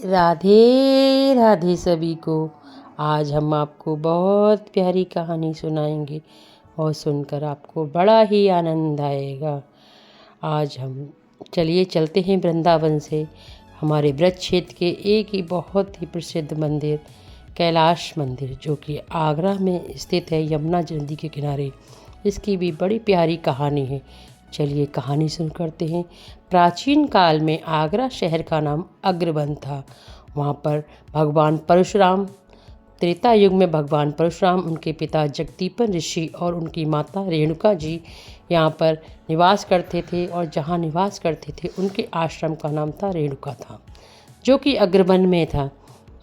राधे राधे सभी को। आज हम आपको बहुत प्यारी कहानी सुनाएंगे और सुनकर आपको बड़ा ही आनंद आएगा। आज हम चलते हैं वृंदावन से हमारे ब्रज क्षेत्र के एक ही बहुत ही प्रसिद्ध मंदिर कैलाश मंदिर, जो कि आगरा में स्थित है, यमुना नदी के किनारे। इसकी भी बड़ी प्यारी कहानी है। चलिए कहानी शुरू करते हैं। प्राचीन काल में आगरा शहर का नाम अग्रवन था। वहाँ पर भगवान परशुराम, त्रेता युग में भगवान परशुराम, उनके पिता जगदीपन ऋषि और उनकी माता रेणुका जी यहाँ पर निवास करते थे। और जहाँ निवास करते थे उनके आश्रम का नाम था रेणुका था, जो कि अग्रवन में था।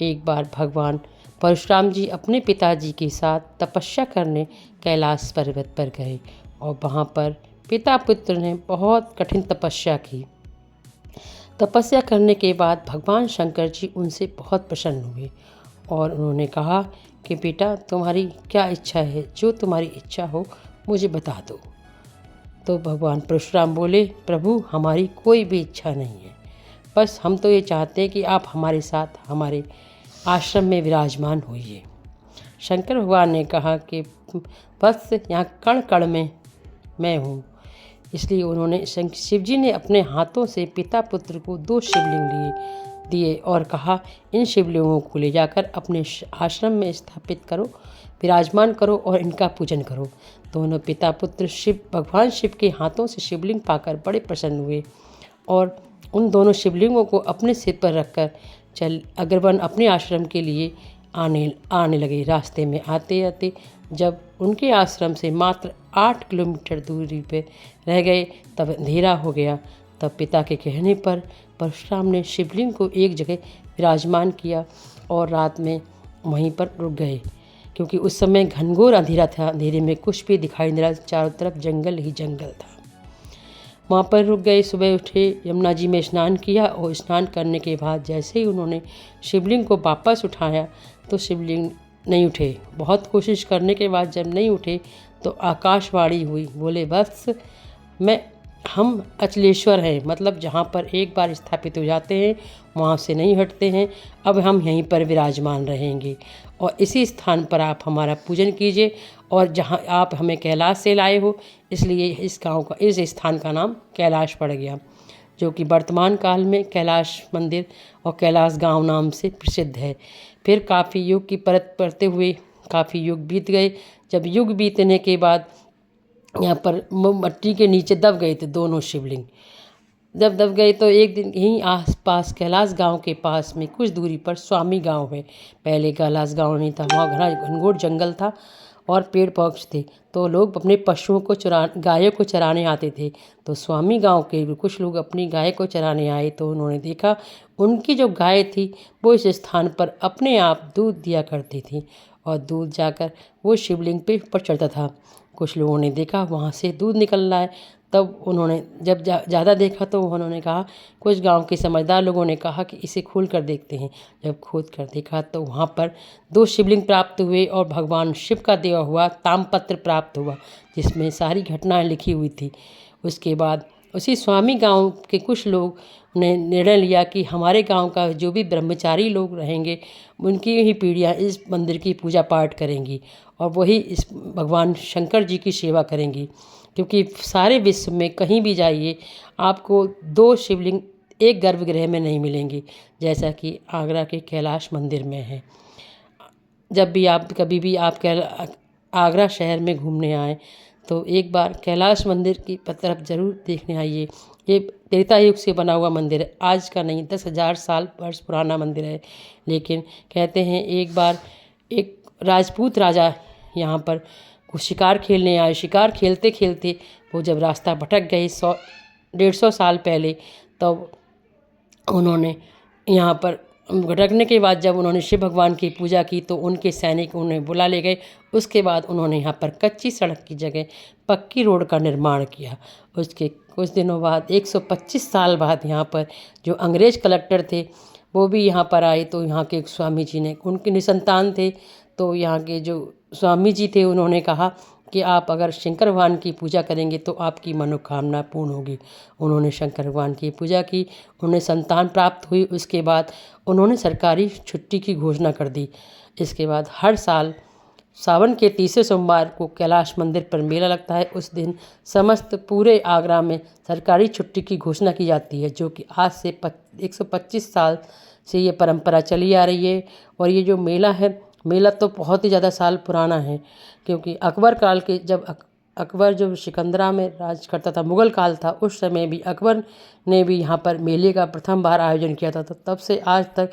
एक बार भगवान परशुराम जी अपने पिताजी के साथ तपस्या करने कैलाश पर्वत पर गए और वहाँ पर पिता पुत्र ने बहुत कठिन तपस्या की। तपस्या करने के बाद भगवान शंकर जी उनसे बहुत प्रसन्न हुए और उन्होंने कहा कि बेटा, तुम्हारी क्या इच्छा है? जो तुम्हारी इच्छा हो मुझे बता दो। तो भगवान परशुराम बोले, प्रभु, हमारी कोई भी इच्छा नहीं है, बस हम तो ये चाहते हैं कि आप हमारे साथ हमारे आश्रम में विराजमान होइए। शंकर भगवान ने कहा कि बस यहाँ कण कण में मैं हूँ। इसलिए उन्होंने शिव जी ने अपने हाथों से पिता पुत्र को 2 शिवलिंग दिए और कहा, इन शिवलिंगों को ले जाकर अपने आश्रम में स्थापित करो, विराजमान करो और इनका पूजन करो। दोनों पिता पुत्र भगवान शिव के हाथों से शिवलिंग पाकर बड़े प्रसन्न हुए और उन दोनों शिवलिंगों को अपने सिर पर रखकर अग्रवन अपने आश्रम के लिए आने लगे। रास्ते में आते आते जब उनके आश्रम से मात्र 8 किलोमीटर दूरी पे रह गए तब अंधेरा हो गया। तब पिता के कहने पर परशुराम ने शिवलिंग को एक जगह विराजमान किया और रात में वहीं पर रुक गए, क्योंकि उस समय घनघोर अंधेरा था। अंधेरे में कुछ भी दिखाई नहीं रहा, चारों तरफ जंगल ही जंगल था। वहाँ पर रुक गए। सुबह उठे, यमुना जी में स्नान किया और स्नान करने के बाद जैसे ही उन्होंने शिवलिंग को वापस उठाया तो शिवलिंग नहीं उठे। बहुत कोशिश करने के बाद जब नहीं उठे तो आकाशवाणी हुई, बोले, बस हम अचलेश्वर हैं, मतलब जहाँ पर एक बार स्थापित हो जाते हैं वहाँ से नहीं हटते हैं। अब हम यहीं पर विराजमान रहेंगे और इसी स्थान पर आप हमारा पूजन कीजिए। और जहाँ आप हमें कैलाश से लाए हो, इसलिए इस स्थान का नाम कैलाश पड़ गया, जो कि वर्तमान काल में कैलाश मंदिर और कैलाश गांव नाम से प्रसिद्ध है। फिर काफ़ी युग की परत पड़ते हुए काफ़ी युग बीत गए। जब युग बीतने के बाद यहाँ पर मट्टी के नीचे दब गए थे दोनों शिवलिंग। जब दब गए तो एक दिन यहीं आसपास कैलाश गांव के पास में कुछ दूरी पर स्वामी गांव है। पहले कैलाश गांव नहीं था, वहाँ घना घनघोर जंगल था और पेड़ पौधे थे। तो लोग अपने पशुओं को गायों को चराने आते थे। तो स्वामी गांव के कुछ लोग अपनी गाय को चराने आए तो उन्होंने देखा उनकी जो गाय थी वो इस स्थान पर अपने आप दूध दिया करती थी और दूध जाकर वो शिवलिंग पे ऊपर चढ़ता था। कुछ लोगों ने देखा वहाँ से दूध निकल रहा है। तब उन्होंने जब ज़्यादा देखा तो उन्होंने कहा, कुछ गांव के समझदार लोगों ने कहा कि इसे खोल कर देखते हैं। जब खोद कर देखा तो वहाँ पर 2 शिवलिंग प्राप्त हुए और भगवान शिव का दिया हुआ ताम्रपत्र प्राप्त हुआ, जिसमें सारी घटनाएं लिखी हुई थी। उसके बाद उसी स्वामी गांव के कुछ लोग ने निर्णय लिया कि हमारे गांव का जो भी ब्रह्मचारी लोग रहेंगे उनकी ही पीढ़ियाँ इस मंदिर की पूजा पाठ करेंगी और वही इस भगवान शंकर जी की सेवा करेंगी, क्योंकि सारे विश्व में कहीं भी जाइए आपको 2 शिवलिंग एक गर्भगृह में नहीं मिलेंगी, जैसा कि आगरा के कैलाश मंदिर में है। जब भी आप कभी भी आप आगरा शहर में घूमने आए तो एक बार कैलाश मंदिर की तरफ ज़रूर देखने आइए। ये त्रेता युग से बना हुआ मंदिर है, आज का नहीं, 10,000 वर्ष पुराना मंदिर है। लेकिन कहते हैं एक बार एक राजपूत राजा यहाँ पर शिकार खेलने आए। शिकार खेलते खेलते वो जब रास्ता भटक गए 100-150 साल पहले, तब उन्होंने यहाँ पर भटकने के बाद जब उन्होंने शिव भगवान की पूजा की तो उनके सैनिक उन्हें बुला ले गए। उसके बाद उन्होंने यहाँ पर कच्ची सड़क की जगह पक्की रोड का निर्माण किया। उसके कुछ दिनों बाद 125 साल बाद यहाँ पर जो अंग्रेज कलेक्टर थे वो भी यहाँ पर आए। तो यहाँ के स्वामी जी ने, उनके निसंतान थे, तो यहाँ के जो स्वामी जी थे उन्होंने कहा कि आप अगर शंकर भगवान की पूजा करेंगे तो आपकी मनोकामना पूर्ण होगी। उन्होंने शंकर भगवान की पूजा की, उन्हें संतान प्राप्त हुई। उसके बाद उन्होंने सरकारी छुट्टी की घोषणा कर दी। इसके बाद हर साल सावन के तीसरे सोमवार को कैलाश मंदिर पर मेला लगता है। उस दिन समस्त पूरे आगरा में सरकारी छुट्टी की घोषणा की जाती है, जो कि आज से 125 साल से ये परंपरा चली आ रही है। और ये जो मेला है, मेला तो बहुत ही ज़्यादा साल पुराना है, क्योंकि अकबर काल के जब अकबर जो सिकंदरा में राज करता था, मुग़ल काल था, उस समय भी अकबर ने भी यहाँ पर मेले का प्रथम बार आयोजन किया था। तो तब से आज तक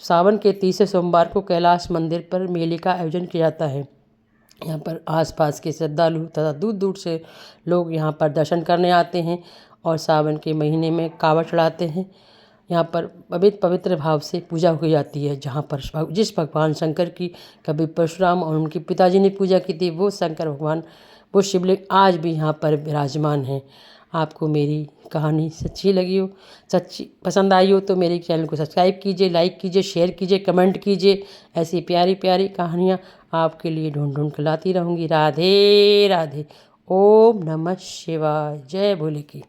सावन के तीसरे सोमवार को कैलाश मंदिर पर मेले का आयोजन किया जाता है। यहाँ पर आसपास के श्रद्धालु तथा दूर दूर से लोग यहाँ पर दर्शन करने आते हैं और सावन के महीने में कांवड़ चढ़ाते हैं। यहाँ पर पवित्र भाव से पूजा की जाती है। जहाँ पर जिस भगवान शंकर की कभी परशुराम और उनके पिताजी ने पूजा की थी, वो शंकर भगवान, वो शिवलिंग आज भी यहाँ पर विराजमान है। आपको मेरी कहानी सच्ची लगी हो, सच्ची पसंद आई हो तो मेरे चैनल को सब्सक्राइब कीजिए, लाइक कीजिए, शेयर कीजिए, कमेंट कीजिए। ऐसी प्यारी प्यारी कहानियाँ आपके लिए ढूंढ ढूंढ कर लाती रहूँगी। राधे राधे। ओम नमः शिवाय। जय भोले की।